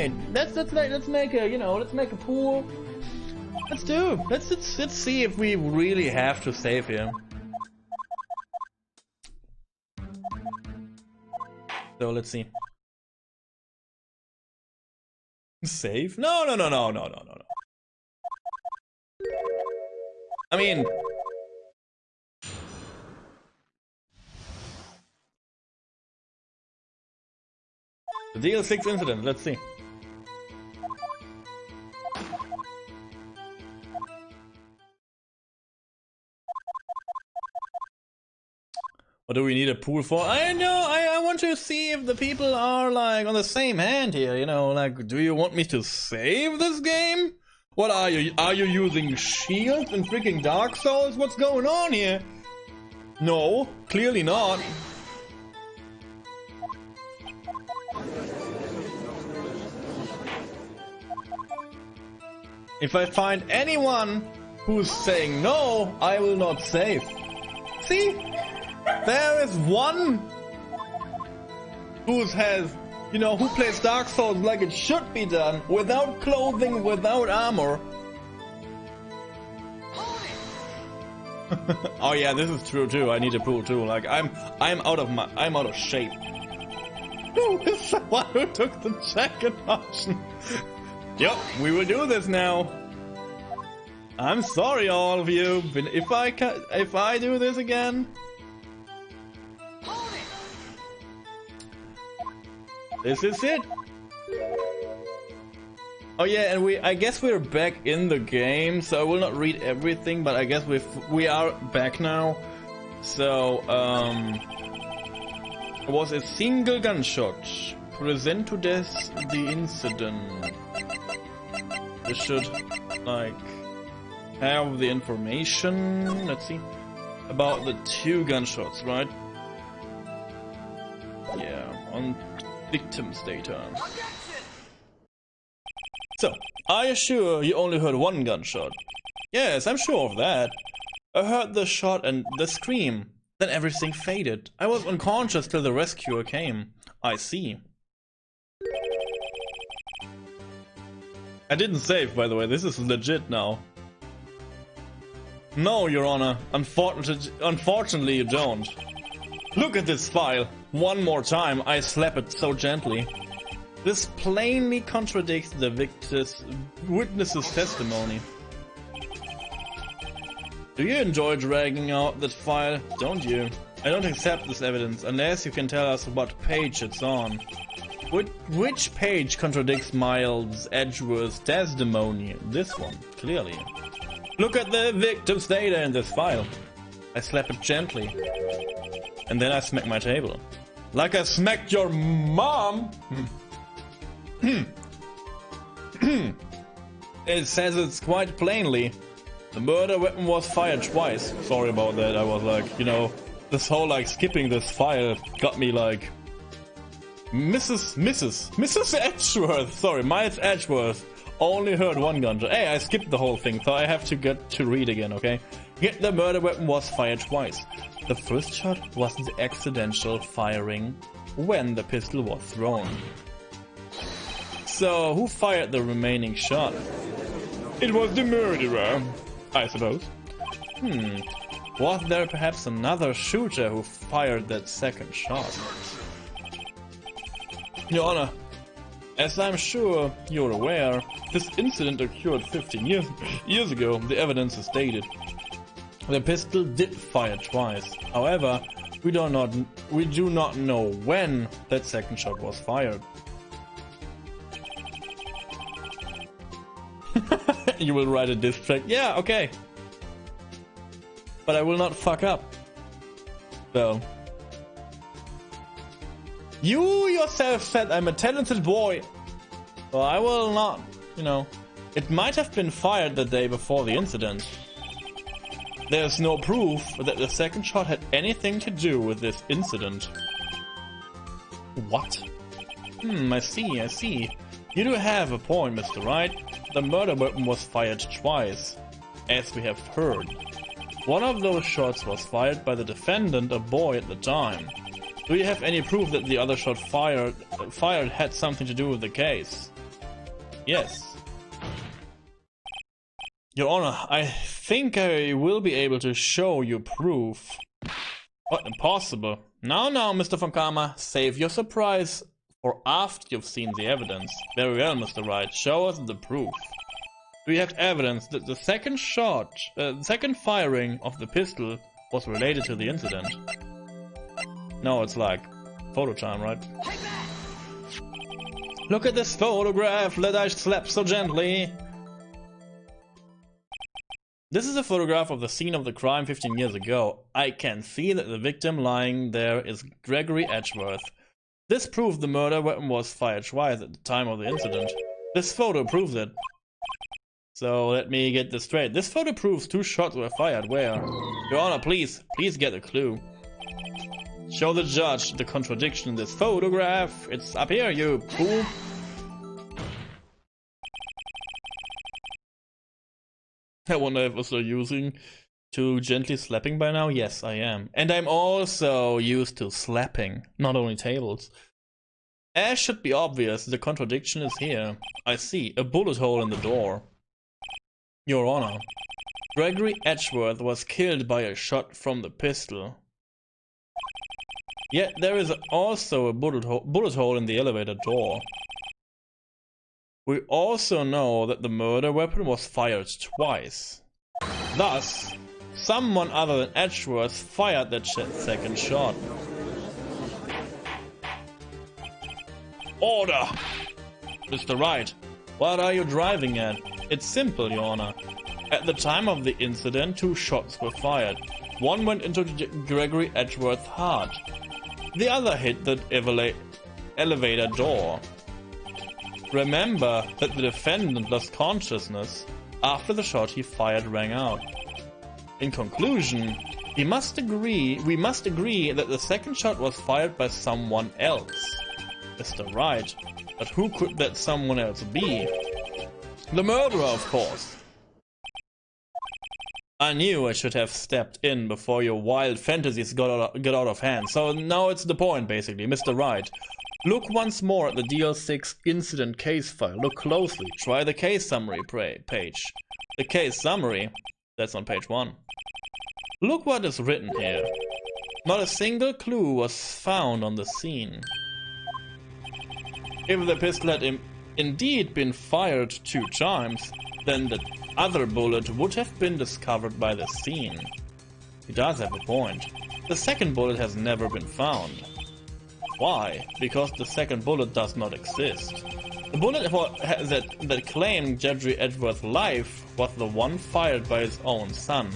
right. Let's make a, you know, let's make a pool. Let's do. Let's see if we really have to save here. So let's see. Save? No. I mean, the DL6 incident. Let's see. What do we need a pool for? I know, I want to see if the people are like on the same hand here, you know, like, do you want me to save this game? What are you? Are you using shields in freaking Dark Souls? What's going on here? No, clearly not. If I find anyone who's saying no, I will not save. See? There is one who has, you know, who plays Dark Souls like it should be done, without clothing, without armor. Oh yeah, this is true too. I need a pool too. Like I'm out of shape. Who is the one who took the second option? Yep, we will do this now. I'm sorry, all of you, but if I do this again. This is it. Oh yeah, and I guess we're back in the game, so I will not read everything, but I guess we are back now. So it was a single gunshot. Present to death the incident. This should like have the information. Let's see about the 2 gunshots, right? Yeah, on victims data. So, are you sure you only heard 1 gunshot? Yes, I'm sure of that. I heard the shot and the scream. Then everything faded. I was unconscious till the rescuer came. I see. I didn't save, by the way. This is legit now. No, Your Honor. Unfortunately, you don't. Look at this file. One more time, I slap it so gently. This plainly contradicts the witness's testimony. Do you enjoy dragging out that file, don't you? I don't accept this evidence unless you can tell us what page it's on. Which page contradicts Miles Edgeworth's testimony? This one, clearly. Look at the victim's data in this file. I slap it gently. And then I smack my table. Like I smacked your mom? It says it's quite plainly. The murder weapon was fired twice. Sorry about that. I was like, you know, this whole like skipping this file got me like... Mrs. Edgeworth. Sorry, Miles Edgeworth only heard 1 gunshot. Hey, I skipped the whole thing, so I have to get to read again, okay? Yet the murder weapon was fired twice. The first shot was the accidental firing when the pistol was thrown. So, who fired the remaining shot? It was the murderer, I suppose. Was there perhaps another shooter who fired that second shot? Your Honor, as I'm sure you're aware, this incident occurred 15 years ago. The evidence is dated. The pistol did fire twice. However, we do not know when that second shot was fired. You will write a diss track. Yeah, okay. But I will not fuck up. So. You yourself said I'm a talented boy. Well, I will not, you know. It might have been fired the day before the incident. There's no proof that the second shot had anything to do with this incident. What? I see. You do have a point, Mr. Wright. The murder weapon was fired twice, as we have heard. One of those shots was fired by the defendant, a boy at the time. Do you have any proof that the other shot fired had something to do with the case? Yes. Your Honor, I think I will be able to show you proof. What? Impossible. Now, Mr. von Karma, save your surprise for after you've seen the evidence. Very well, Mr. Wright, show us the proof. We have evidence that the second second firing of the pistol was related to the incident. No, it's like photo time, right? Look at this photograph, let I slap so gently. This is a photograph of the scene of the crime 15 years ago. I can see that the victim lying there is Gregory Edgeworth. This proved the murder weapon was fired twice at the time of the incident. This photo proves it. So let me get this straight. This photo proves 2 shots were fired. Where? Your Honor, please get a clue. Show the judge the contradiction in this photograph. It's up here, you fool. I wonder if I'm still using to gently slapping by now. Yes, I am. And I'm also used to slapping, not only tables. As should be obvious, the contradiction is here. I see a bullet hole in the door. Your Honor, Gregory Edgeworth was killed by a shot from the pistol. Yet there is also a bullet hole in the elevator door. We also know that the murder weapon was fired twice. Thus, someone other than Edgeworth fired that second shot. Order! Mr. Wright, what are you driving at? It's simple, Your Honor. At the time of the incident, 2 shots were fired. One went into Gregory Edgeworth's heart. The other hit the elevator door. Remember that the defendant lost consciousness after the shot he fired rang out. In conclusion, we must agree that the second shot was fired by someone else. Mr. Wright, but who could that someone else be? The murderer, of course. I knew I should have stepped in before your wild fantasies got out of hand. So now it's the point, basically. Mr. Wright, look once more at the DL6 incident case file. Look closely. Try the case summary page. The case summary, that's on page 1. Look what is written here. Not a single clue was found on the scene. If the pistol had indeed been fired 2 times, then the other bullet would have been discovered by the scene. He does have a point. The second bullet has never been found. Why? Because the second bullet does not exist. The bullet that claimed Gregory Edgeworth's life was the one fired by his own son.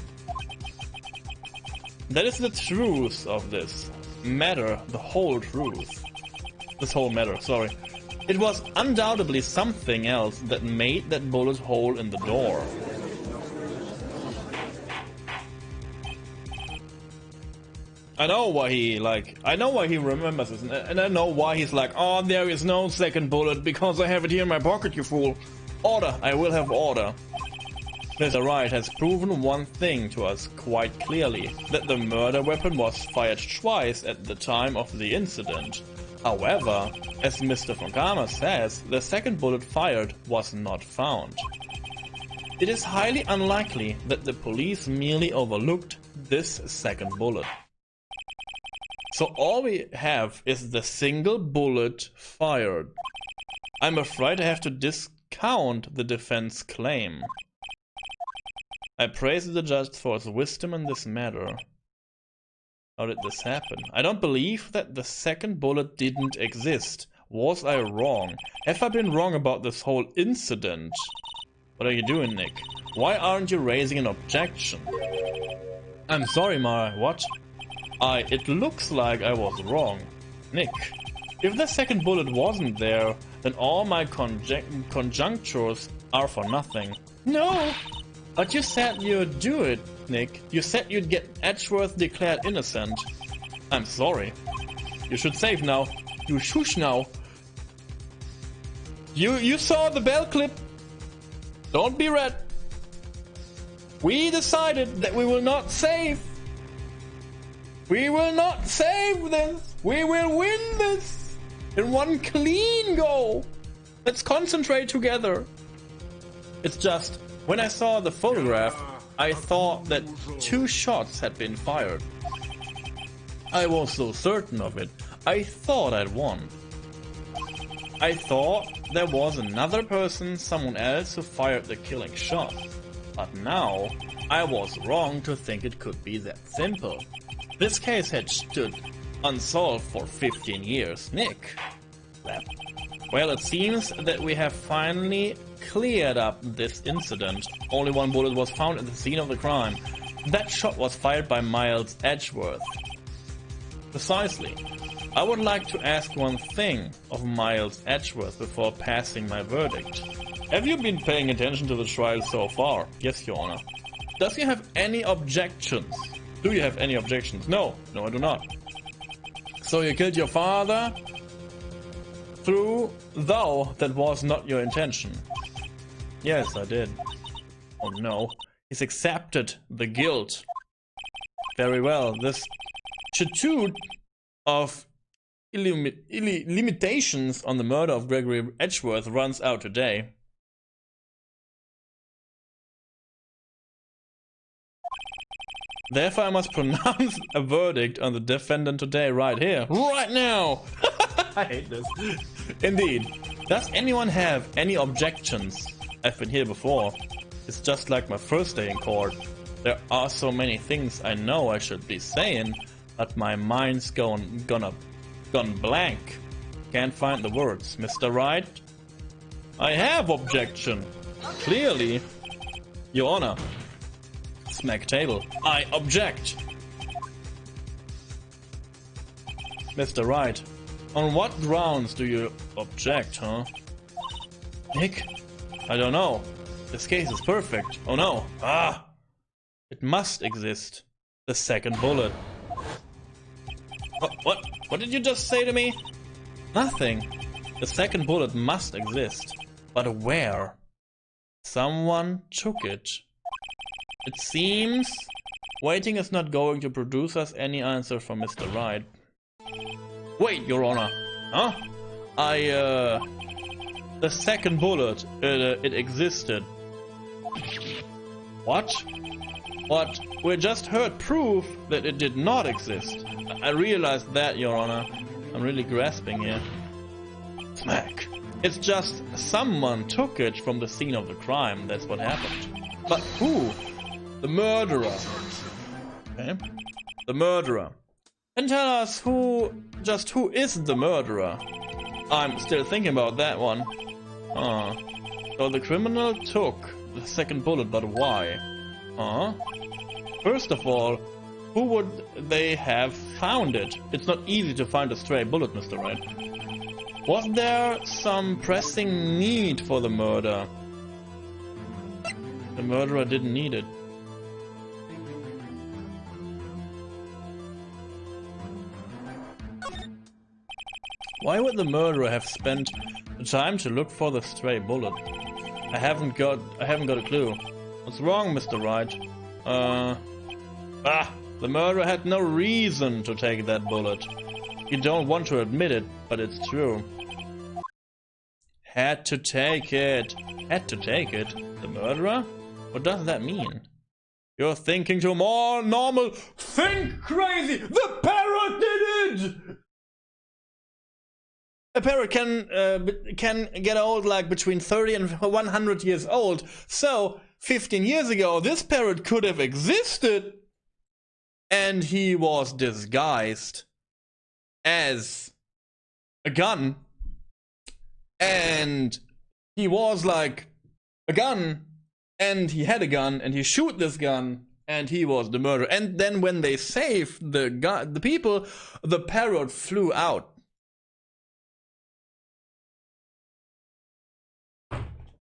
That is the truth of this matter, the whole truth. This whole matter, sorry. It was undoubtedly something else that made that bullet hole in the door. I know why he remembers this, and I know why he's like, oh, there is no second bullet because I have it here in my pocket, you fool. Order, I will have order. Mr. Wright has proven one thing to us quite clearly, that the murder weapon was fired twice at the time of the incident. However, as Mr. von Karma says, the second bullet fired was not found. It is highly unlikely that the police merely overlooked this second bullet. So all we have is the single bullet fired. I'm afraid I have to discount the defense claim. I praise the judge for his wisdom in this matter. How did this happen? I don't believe that the second bullet didn't exist. Was I wrong? Have I been wrong about this whole incident? What are you doing, Nick? Why aren't you raising an objection? I'm sorry, Mara. What? It looks like I was wrong. Nick, if the second bullet wasn't there, then all my conjectures are for nothing. No! But you said you'd do it, Nick. You said you'd get Edgeworth declared innocent. I'm sorry. You should save now. You shush now. You saw the bell clip. Don't be red. We decided that we will not save. We will not save this. We will win this in one clean go. Let's concentrate together. It's just, when I saw the photograph, I thought that 2 shots had been fired. I was so certain of it. I thought I'd won. I thought there was another person, someone else, who fired the killing shot. But now, I was wrong to think it could be that simple. This case had stood unsolved for 15 years. Nick. Well, it seems that we have finally cleared up this incident. Only 1 bullet was found at the scene of the crime. That shot was fired by Miles Edgeworth. Precisely. I would like to ask one thing of Miles Edgeworth before passing my verdict. Have you been paying attention to the trial so far? Yes, Your Honor. Does you have any objections? Do you have any objections? No. No, I do not. So you killed your father? Though that was not your intention. Yes, I did. Oh no. He's accepted the guilt. Very well. This statute of limitations on the murder of Gregory Edgeworth runs out today. Therefore, I must pronounce a verdict on the defendant today, right here, right now. I hate this. Indeed. Does anyone have any objections? I've been here before. It's just like my first day in court. There are so many things I know I should be saying, but my mind's gone blank. Can't find the words. Mr. Wright? I have objection. Clearly. Your Honor. Smack table. I object. Mr. Wright, on what grounds do you object, huh? Nick? I don't know. This case is perfect. Oh no. Ah! It must exist. The second bullet. What did you just say to me? Nothing. The second bullet must exist. But where? Someone took it. It seems waiting is not going to produce us any answer from Mr. Wright. Wait, Your Honor. Huh? The second bullet, it existed. What? But we just heard proof that it did not exist. I realized that, Your Honor. I'm really grasping here. Smack. It's just someone took it from the scene of the crime. That's what happened. But who? The murderer. Okay. The murderer. And tell us who is the murderer? I'm still thinking about that one. So the criminal took the second bullet, but why? First of all, who would they have found it? It's not easy to find a stray bullet, Mr. Wright. Was there some pressing need for the murder? The murderer didn't need it. Why would the murderer have spent the time to look for the stray bullet? I haven't got a clue. What's wrong, Mr. Wright? The murderer had no reason to take that bullet. You don't want to admit it, but it's true. Had to take it. Had to take it. The murderer? What does that mean? You're thinking too more normal. Think crazy! The parrot did it! A parrot can get old like between 30 and 100 years old. So, 15 years ago, this parrot could have existed. And he was disguised as a gun. And he was like a gun. And he had a gun. And he shoot this gun. And he was the murderer. And then when they saved the people, the parrot flew out.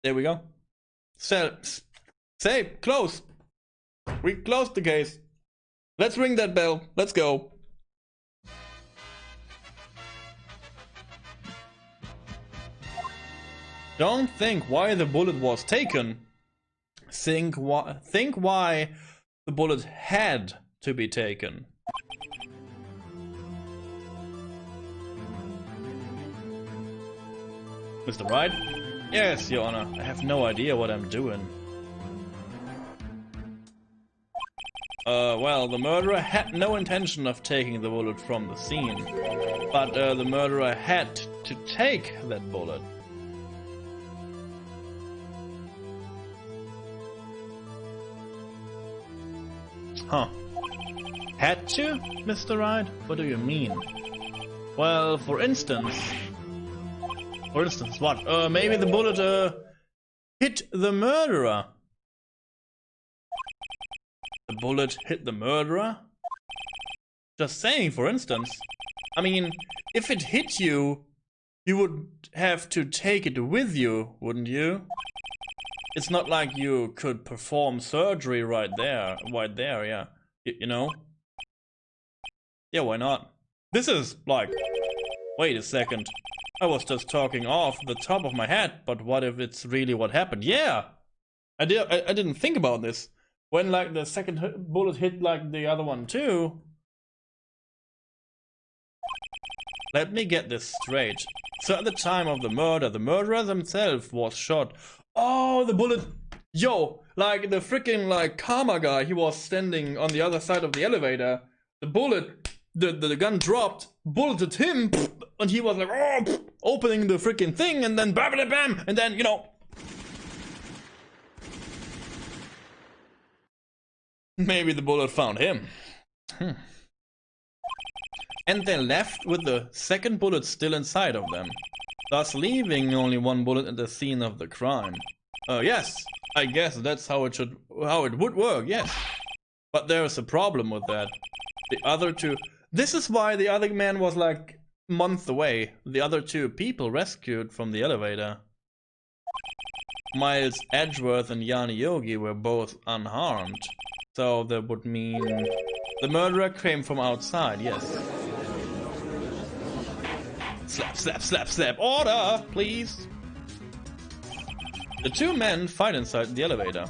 There we go. Save. Close. We closed the case. Let's ring that bell. Let's go. Don't think why the bullet was taken. Think why the bullet had to be taken. Mr. Wright? Yes, Your Honor. I have no idea what I'm doing. Well, the murderer had no intention of taking the bullet from the scene. But the murderer had to take that bullet. Huh. Had to, Mr. Wright? What do you mean? Well, for instance, what? Maybe the bullet hit the murderer. The bullet hit the murderer? Just saying, for instance. I mean, if it hit you, you would have to take it with you, wouldn't you? It's not like you could perform surgery right there, yeah. You know? Yeah, why not? This is like... Wait a second. I was just talking off the top of my head, but what if it's really what happened? Yeah! I didn't think about this. When like the second bullet hit like the other one too. Let me get this straight. So at the time of the murder, the murderer himself was shot. Oh, the bullet... Yo, like the freaking like karma guy, he was standing on the other side of the elevator. The bullet, the gun dropped, bulleted him, and he was like, oh, opening the freaking thing, and then bam, bam, bam, and then, you know... Maybe the bullet found him. And they left with the second bullet still inside of them, thus leaving only one bullet at the scene of the crime. Yes, I guess that's how it would work, yes. But there is a problem with that. The other two... This is why the other man was like months away. The other two people rescued from the elevator. Miles Edgeworth and Yanni Yogi were both unharmed. So that would mean the murderer came from outside, yes. Slap, slap, slap, slap. Order, please. The two men fight inside the elevator.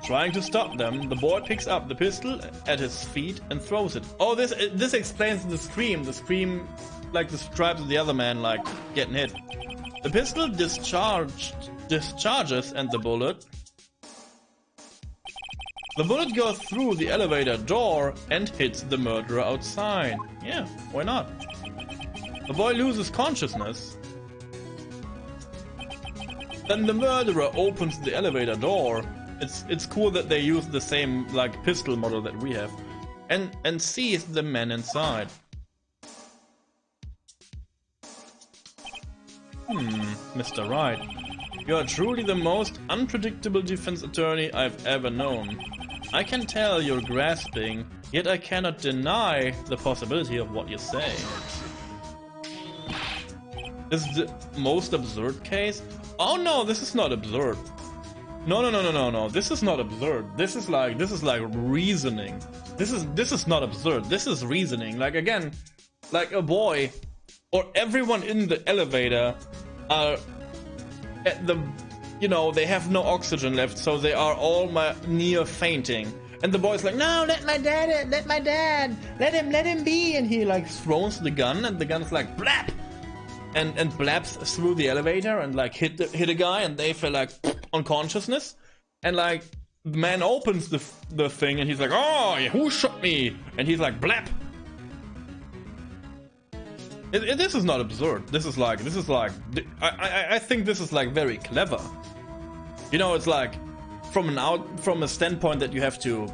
Trying to stop them, the boy picks up the pistol at his feet and throws it. Oh, this explains the scream. The scream, like, describes the other man, like, getting hit. The pistol discharges and the bullet goes through the elevator door and hits the murderer outside. Yeah, why not? The boy loses consciousness. Then the murderer opens the elevator door. It's cool that they use the same like pistol model that we have, and sees the man inside. Mr. Wright, you are truly the most unpredictable defense attorney I've ever known. I can tell you're grasping, yet I cannot deny the possibility of what you say. This is the most absurd case? Oh no, this is not absurd. No. This is not absurd. This is like reasoning. This is not absurd. This is reasoning. Like again, like a boy or everyone in the elevator are at the, you know, they have no oxygen left, so they are all near fainting. And the boy's like, no, let my dad, let him be. And he like throws the gun, and the gun's like blap, and blaps through the elevator and like hit a guy, and they feel like unconsciousness. And like the man opens the thing, and he's like, oh, who shot me? And he's like blap. This is not absurd. This is like I think this is like very clever. You know, it's like from a standpoint that you have to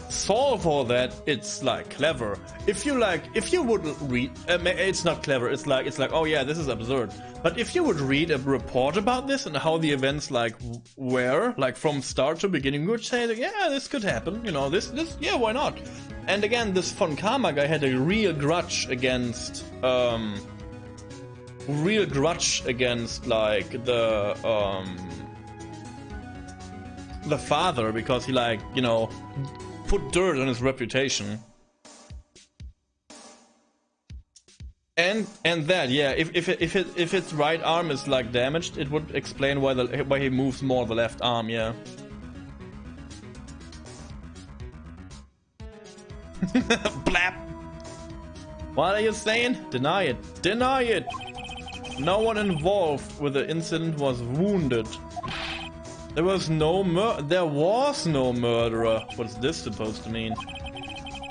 solve all that, it's like clever. If you would read, it's not clever. It's like oh yeah, this is absurd. But if you would read a report about this and how the events like were, like from start to beginning, you would say like, yeah, this could happen. You know, this yeah, why not? And again, this von Karma guy had a real grudge against like the father, because he like, you know, put dirt on his reputation. And that, yeah, if its right arm is like damaged, it would explain why he moves more the left arm, yeah. Blap. What are you saying? Deny it. Deny it. No one involved with the incident was wounded. There was no murderer. What's this supposed to mean?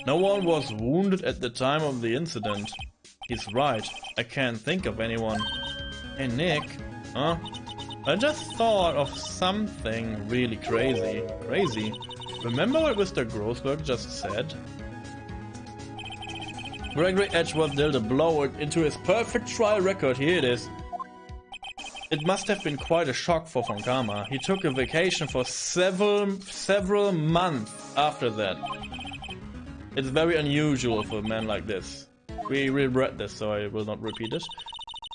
No one was wounded at the time of the incident. He's right. I can't think of anyone. Hey Nick, huh? I just thought of something really crazy. Remember what Mr. Grossberg just said? Gregory Edgeworth dealt a blow into his perfect trial record. Here it is. It must have been quite a shock for Von Karma. He took a vacation for several months after that. It's very unusual for a man like this. We read this, so I will not repeat it.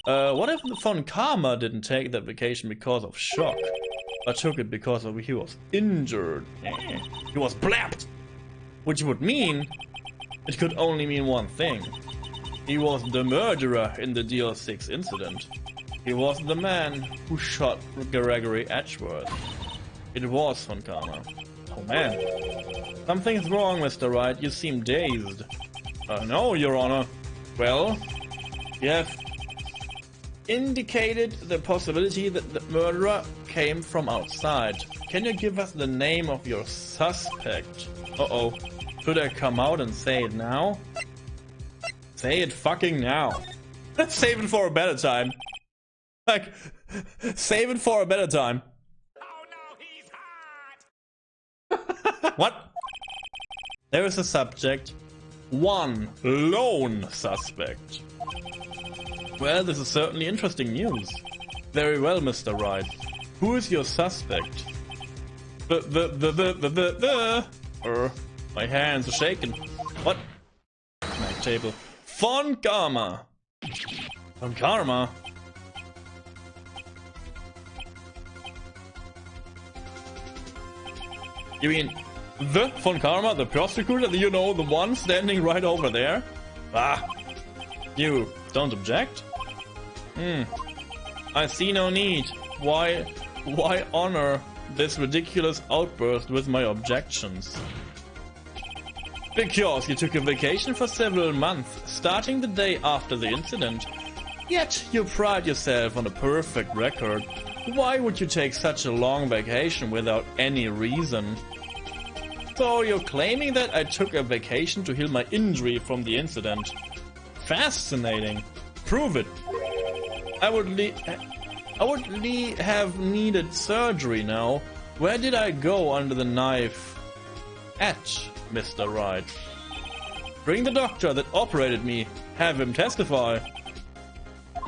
What if Von Karma didn't take that vacation because of shock? But took it because he was injured. He was blapped! Which would mean... it could only mean one thing. He was the murderer in the DL6 incident. He was the man who shot Gregory Edgeworth. It was Von Karma. Oh man. Something's wrong, Mr. Wright. You seem dazed. No, Your Honor. Well, you have indicated the possibility that the murderer came from outside. Can you give us the name of your suspect? Uh-oh. Should I come out and say it now? Say it fucking now. Let's save it for a better time. Like, save it for a better time. Oh no, he's hot! What? There is a subject. One lone suspect. Well, this is certainly interesting news. Very well, Mr. Wright. Who is your suspect? My hands are shaking. What? Snack table. Von Karma. Von Karma? You mean the Von Karma, the prosecutor? You know, the one standing right over there? Ah. You don't object? I see no need. Why honor this ridiculous outburst with my objections? Because you took a vacation for several months, starting the day after the incident. Yet you pride yourself on a perfect record. Why would you take such a long vacation without any reason? So you're claiming that I took a vacation to heal my injury from the incident. Fascinating. Prove it. I would have needed surgery now. Where did I go under the knife? At Mr. Wright. Bring the doctor that operated me. Have him testify.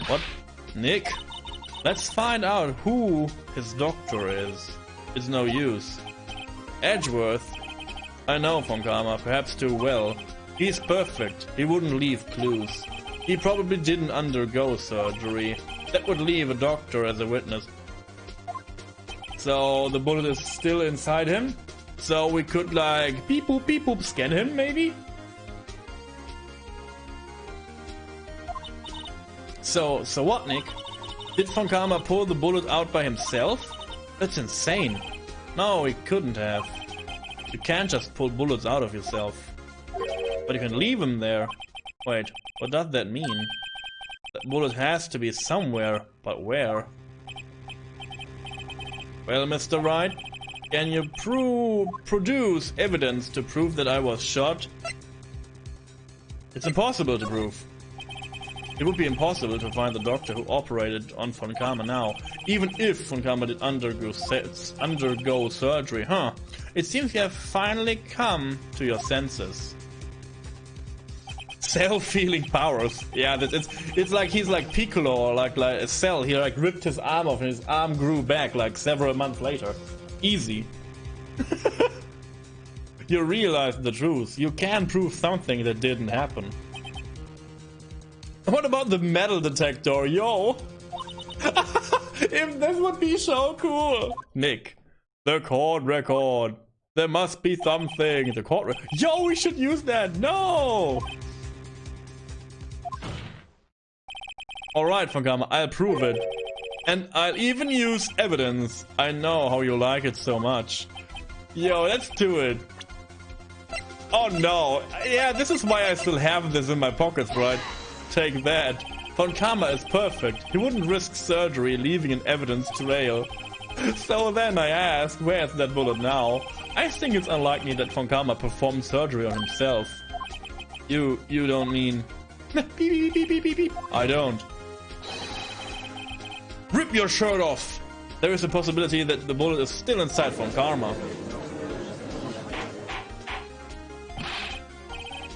What? Nick? Let's find out who his doctor is. It's no use. Edgeworth? I know Von Karma, perhaps too well. He's perfect. He wouldn't leave clues. He probably didn't undergo surgery. That would leave a doctor as a witness. So the bullet is still inside him? So we could like beep boop scan him maybe? So what, Nick? Did Von Karma pull the bullet out by himself? That's insane. No, he couldn't have. You can't just pull bullets out of yourself. But you can leave them there. Wait, what does that mean? That bullet has to be somewhere, but where? Well, Mr. Wright, can you produce evidence to prove that I was shot? It's impossible to prove. It would be impossible to find the doctor who operated on Von Karma now, even if Von Karma did undergo surgery, huh? It seems you have finally come to your senses. Self-healing powers. Yeah, it's like he's like Piccolo or like a Cell. He like ripped his arm off and his arm grew back like several months later. Easy. You realize the truth. You can prove something that didn't happen. What about the metal detector, yo? If this would be so cool. Nick, the court record. There must be something. The court record. Yo, we should use that. No. Alright, Von Karma, I'll prove it. And I'll even use evidence. I know how you like it so much. Yo, let's do it. Oh no. Yeah, this is why I still have this in my pockets, right? Take that. Von Karma is perfect. He wouldn't risk surgery leaving an evidence trail. So then I ask, where's that bullet now? I think it's unlikely that Von Karma performed surgery on himself. You don't mean... beep, beep, beep, beep, beep, beep. I don't. Rip your shirt off! There is a possibility that the bullet is still inside Von Karma.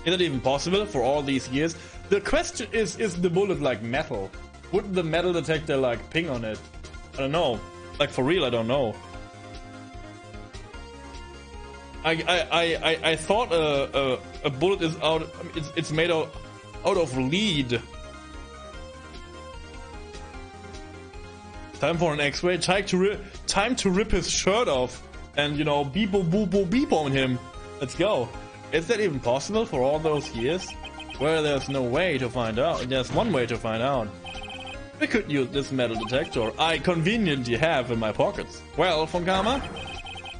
Is it even possible for all these years? The question is the bullet like metal? Would the metal detector like ping on it? I don't know. Like for real, I don't know. I thought a bullet is out. It's made out of lead. Time for an X-ray. Time to rip his shirt off, and you know, beep boop boop boop beep on him. Let's go. Is that even possible for all those years? Well, there's no way to find out. There's one way to find out. We could use this metal detector I conveniently have in my pockets. Well, Von Karma,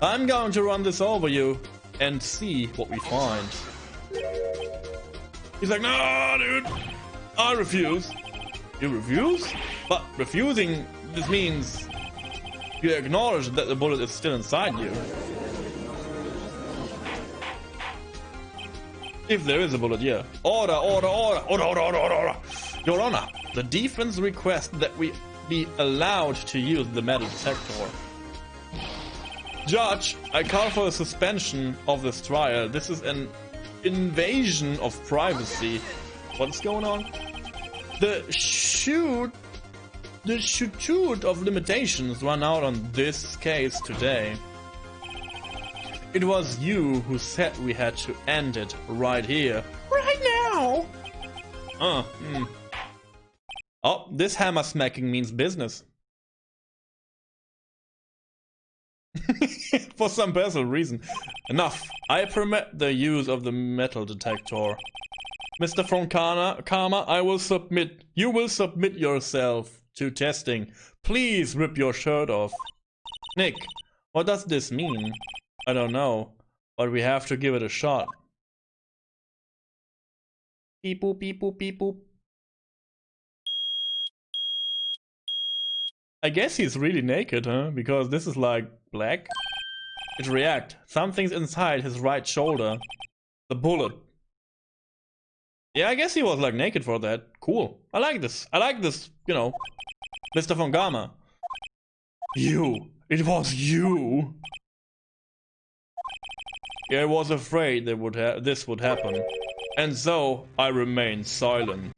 I'm going to run this over you and see what we find. He's like, no, dude, I refuse. You refuse? But refusing, this means you acknowledge that the bullet is still inside you. If there is a bullet, yeah. Order, order, order, order, order, order, order, order. Your Honor, the defense requests that we be allowed to use the metal detector. Judge, I call for a suspension of this trial. This is an invasion of privacy. What's going on? The statute of limitations run out on this case today. It was you who said we had to end it right here. Right now! Oh, this hammer smacking means business. For some personal reason. Enough. I permit the use of the metal detector. Mr. Von Karma, I will submit. You will submit yourself to testing. Please rip your shirt off. Nick, what does this mean? I don't know, but we have to give it a shot. Beep boop, beep boop, beep boop. I guess he's really naked, huh? Because this is like black. It react. Something's inside his right shoulder. The bullet. Yeah, I guess he was like naked for that. Cool. I like this. I like this, you know. Mr. Von Karma. You. It was you. I was afraid that this would happen, and so I remained silent.